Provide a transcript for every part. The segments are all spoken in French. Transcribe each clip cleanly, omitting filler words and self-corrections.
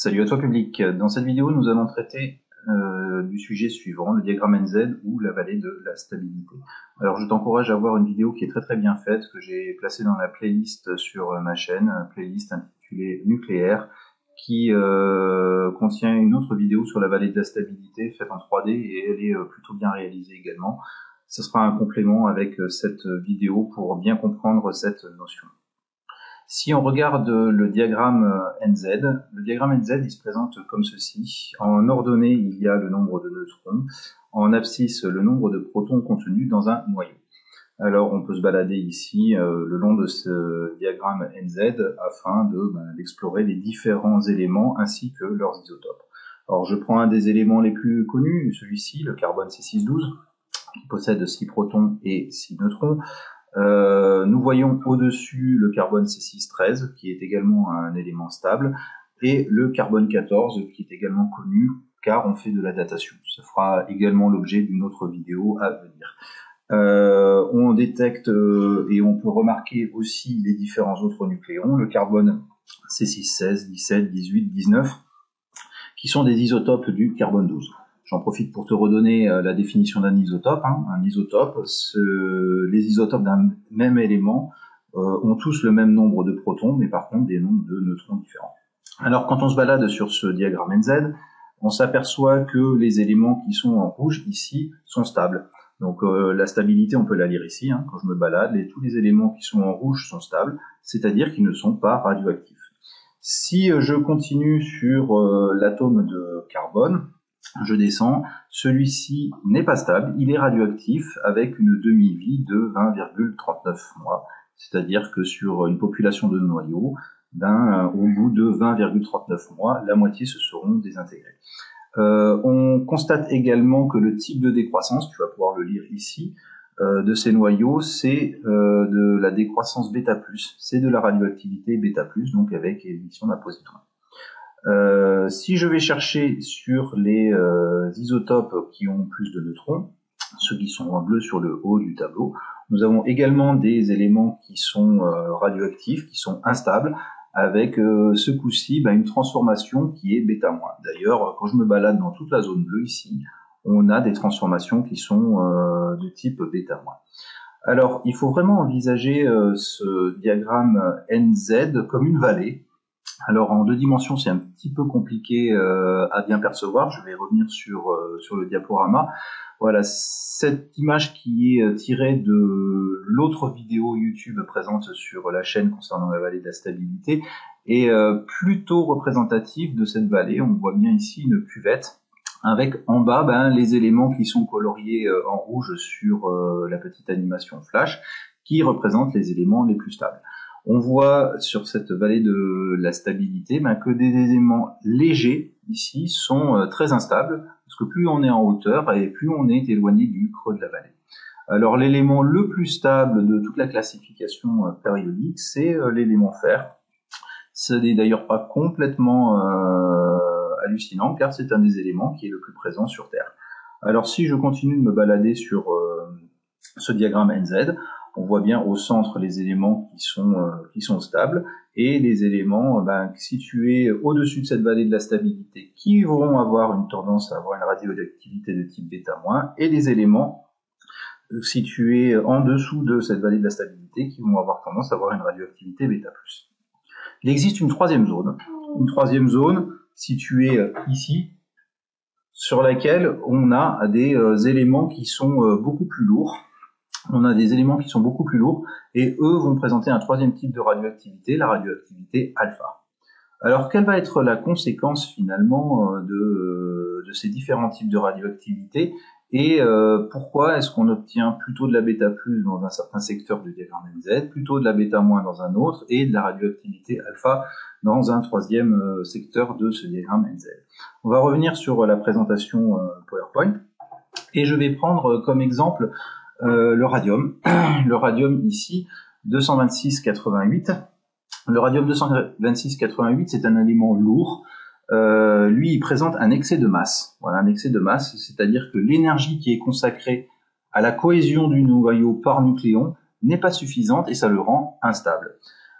Salut à toi public. Dans cette vidéo, nous allons traiter du sujet suivant, le diagramme NZ ou la vallée de la stabilité. Alors je t'encourage à voir une vidéo qui est très bien faite, que j'ai placée dans la playlist sur ma chaîne, playlist intitulée Nucléaire, qui contient une autre vidéo sur la vallée de la stabilité faite en 3D et elle est plutôt bien réalisée également. Ce sera un complément avec cette vidéo pour bien comprendre cette notion. Si on regarde le diagramme NZ, le diagramme NZ il se présente comme ceci. En ordonnée, il y a le nombre de neutrons. En abscisse, le nombre de protons contenus dans un noyau. Alors, on peut se balader ici le long de ce diagramme NZ afin d'explorer les différents éléments ainsi que leurs isotopes. Alors, je prends un des éléments les plus connus, celui-ci, le carbone C612, qui possède 6 protons et 6 neutrons. Nous voyons au-dessus le carbone C613 qui est également un élément stable et le carbone 14 qui est également connu car on fait de la datation. Ça fera également l'objet d'une autre vidéo à venir. On détecte et on peut remarquer aussi les différents autres nucléons, le carbone C616, 17, 18, 19 qui sont des isotopes du carbone 12. J'en profite pour te redonner la définition d'un isotope. Un isotope, les isotopes d'un même élément ont tous le même nombre de protons, mais par contre des nombres de neutrons différents. Alors quand on se balade sur ce diagramme NZ, on s'aperçoit que les éléments qui sont en rouge ici sont stables. Donc la stabilité, on peut la lire ici, quand je me balade, tous les éléments qui sont en rouge sont stables, c'est-à-dire qu'ils ne sont pas radioactifs. Si je continue sur l'atome de carbone, je descends, celui-ci n'est pas stable, il est radioactif avec une demi-vie de 20,39 mois, c'est-à-dire que sur une population de noyaux, au bout de 20,39 mois, la moitié se seront désintégrés. On constate également que le type de décroissance, tu vas pouvoir le lire ici, de ces noyaux, c'est de la décroissance β+, c'est de la radioactivité β+, donc avec émission d'un positron. Si je vais chercher sur les isotopes qui ont plus de neutrons, ceux qui sont en bleu sur le haut du tableau, nous avons également des éléments qui sont radioactifs, qui sont instables, avec ce coup-ci une transformation qui est β-. D'ailleurs, quand je me balade dans toute la zone bleue ici, on a des transformations qui sont de type β-. Alors, il faut vraiment envisager ce diagramme NZ comme une vallée. Alors en 2 dimensions, c'est un petit peu compliqué à bien percevoir. Je vais revenir sur le diaporama. Voilà, cette image qui est tirée de l'autre vidéo YouTube présente sur la chaîne concernant la vallée de la stabilité est plutôt représentative de cette vallée. On voit bien ici une cuvette avec en bas les éléments qui sont coloriés en rouge sur la petite animation flash qui représentent les éléments les plus stables. On voit sur cette vallée de la stabilité que des éléments légers ici sont très instables, parce que plus on est en hauteur et plus on est éloigné du creux de la vallée. Alors l'élément le plus stable de toute la classification périodique, c'est l'élément fer. Ce n'est d'ailleurs pas complètement hallucinant, car c'est un des éléments qui est le plus présent sur Terre. Alors si je continue de me balader sur ce diagramme NZ, on voit bien au centre les éléments qui sont stables et les éléments situés au-dessus de cette vallée de la stabilité qui vont avoir une tendance à avoir une radioactivité de type β- et des éléments situés en dessous de cette vallée de la stabilité qui vont avoir tendance à avoir une radioactivité β+. Il existe une troisième zone située ici, sur laquelle on a des éléments qui sont beaucoup plus lourds. On a des éléments qui sont beaucoup plus lourds et eux vont présenter un troisième type de radioactivité, la radioactivité alpha. Alors quelle va être la conséquence finalement de ces différents types de radioactivité et pourquoi est-ce qu'on obtient plutôt de la β+ dans un certain secteur du diagramme NZ, plutôt de la β- dans un autre et de la radioactivité alpha dans un troisième secteur de ce diagramme NZ. On va revenir sur la présentation PowerPoint et je vais prendre comme exemple le radium. Le radium ici, 226,88. Le radium 226,88, c'est un élément lourd. Lui, il présente un excès de masse. Voilà, un excès de masse, c'est-à-dire que l'énergie qui est consacrée à la cohésion du noyau par nucléon n'est pas suffisante et ça le rend instable.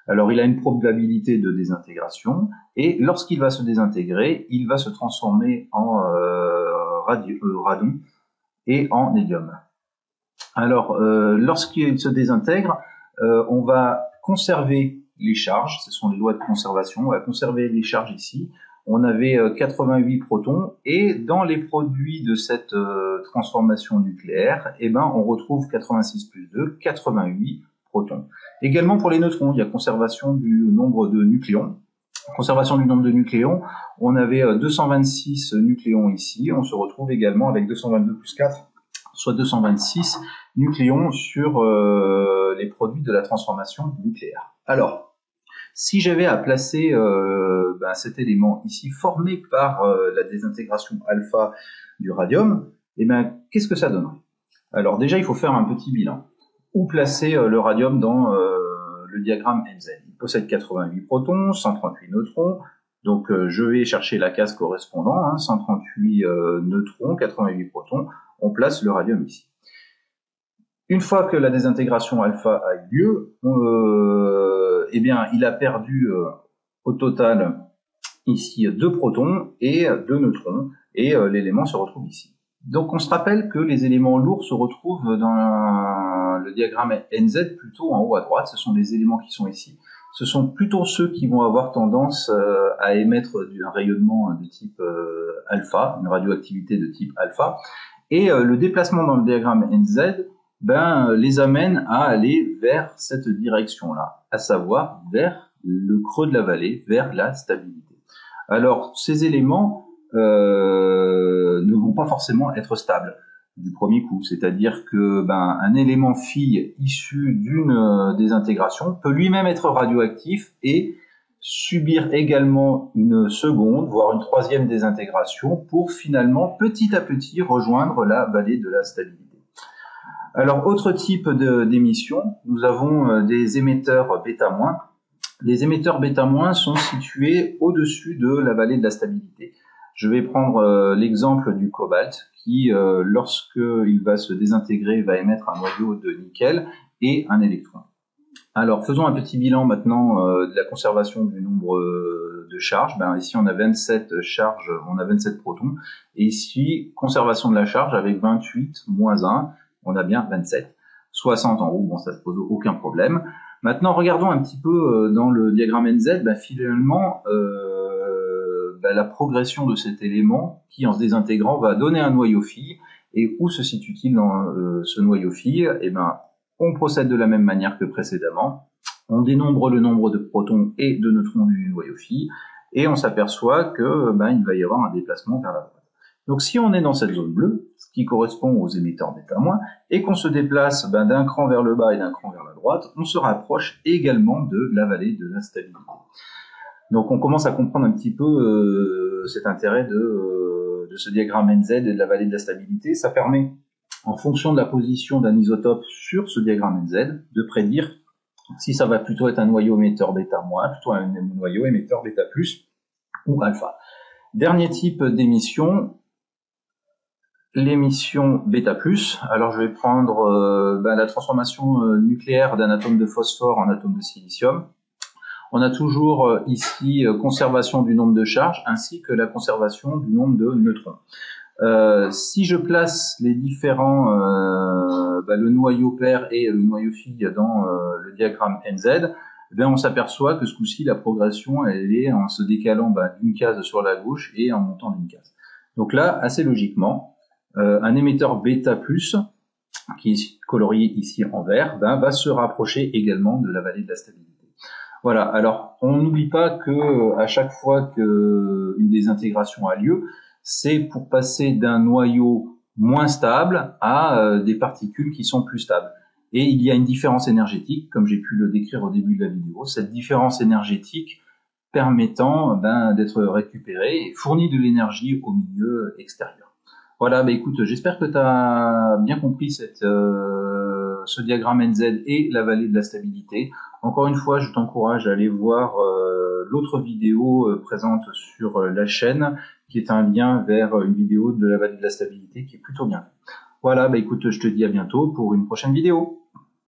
Alors il a une probabilité de désintégration, et lorsqu'il va se désintégrer, il va se transformer en radon et en hélium. Alors lorsqu'il se désintègre, on va conserver les charges, ce sont les lois de conservation, on va conserver les charges ici. On avait 88 protons, et dans les produits de cette transformation nucléaire, eh ben, on retrouve 86 plus 2, 88 protons. Également pour les neutrons, il y a conservation du nombre de nucléons. Conservation du nombre de nucléons, on avait 226 nucléons ici, on se retrouve également avec 222 plus 4, soit 226 nucléons sur les produits de la transformation nucléaire. Alors, si j'avais à placer cet élément ici formé par la désintégration alpha du radium, eh ben, qu'est-ce que ça donnerait? Alors déjà, il faut faire un petit bilan. Où placer le radium dans le diagramme NZ? Il possède 88 protons, 138 neutrons, donc je vais chercher la case correspondante, 138 neutrons, 88 protons, on place le radium ici. Une fois que la désintégration alpha a eu lieu, eh bien, il a perdu au total ici 2 protons et 2 neutrons, et l'élément se retrouve ici. Donc on se rappelle que les éléments lourds se retrouvent dans le diagramme NZ plutôt en haut à droite, ce sont des éléments qui sont ici. Ce sont plutôt ceux qui vont avoir tendance à émettre un rayonnement de type alpha, une radioactivité de type alpha, et le déplacement dans le diagramme NZ les amène à aller vers cette direction-là, à savoir vers le creux de la vallée, vers la stabilité. Alors, ces éléments ne vont pas forcément être stables du premier coup, c'est-à-dire que un élément phi issu d'une désintégration peut lui-même être radioactif et subir également une seconde, voire une troisième désintégration pour finalement petit à petit rejoindre la vallée de la stabilité. Alors, autre type d'émission, nous avons des émetteurs bêta-. Les émetteurs bêta- sont situés au-dessus de la vallée de la stabilité. Je vais prendre l'exemple du cobalt qui, lorsqu'il va se désintégrer, va émettre un noyau de nickel et un électron. Alors, faisons un petit bilan maintenant de la conservation du nombre de charges. Ici, on a 27 charges, on a 27 protons. Et ici, conservation de la charge avec 28 moins 1. On a bien 27. 60 en haut, bon, ça ne pose aucun problème. Maintenant, regardons un petit peu dans le diagramme NZ, finalement, la progression de cet élément qui, en se désintégrant, va donner un noyau phi. Et où se situe-t-il dans ce noyau phi? Eh ben, on procède de la même manière que précédemment. On dénombre le nombre de protons et de neutrons du noyau phi, et on s'aperçoit que il va y avoir un déplacement vers la droite. Donc si on est dans cette zone bleue, ce qui correspond aux émetteurs bêta-, et qu'on se déplace d'un cran vers le bas et d'un cran vers la droite, on se rapproche également de la vallée de la stabilité. Donc on commence à comprendre un petit peu cet intérêt de ce diagramme NZ et de la vallée de la stabilité. Ça permet, en fonction de la position d'un isotope sur ce diagramme NZ, de prédire si ça va plutôt être un noyau émetteur bêta-, plutôt un noyau émetteur bêta+, ou alpha. Dernier type d'émission, l'émission bêta+. Alors je vais prendre la transformation nucléaire d'un atome de phosphore en atome de silicium. On a toujours ici conservation du nombre de charges ainsi que la conservation du nombre de neutrons. Si je place les différents, le noyau pair et le noyau phi dans le diagramme NZ, on s'aperçoit que ce coup-ci, la progression, elle est en se décalant d'une case sur la gauche et en montant d'une case. Donc là, assez logiquement, un émetteur bêta+, qui est colorié ici en vert, va se rapprocher également de la vallée de la stabilité. Voilà, alors on n'oublie pas que à chaque fois qu'une désintégration a lieu, c'est pour passer d'un noyau moins stable à des particules qui sont plus stables. Et il y a une différence énergétique, comme j'ai pu le décrire au début de la vidéo, cette différence énergétique permettant d'être récupérée et fournit de l'énergie au milieu extérieur. Voilà, écoute, j'espère que tu as bien compris ce diagramme NZ et la vallée de la stabilité. Encore une fois, je t'encourage à aller voir l'autre vidéo présente sur la chaîne, qui est un lien vers une vidéo de la vallée de la stabilité qui est plutôt bien. Voilà, écoute, je te dis à bientôt pour une prochaine vidéo.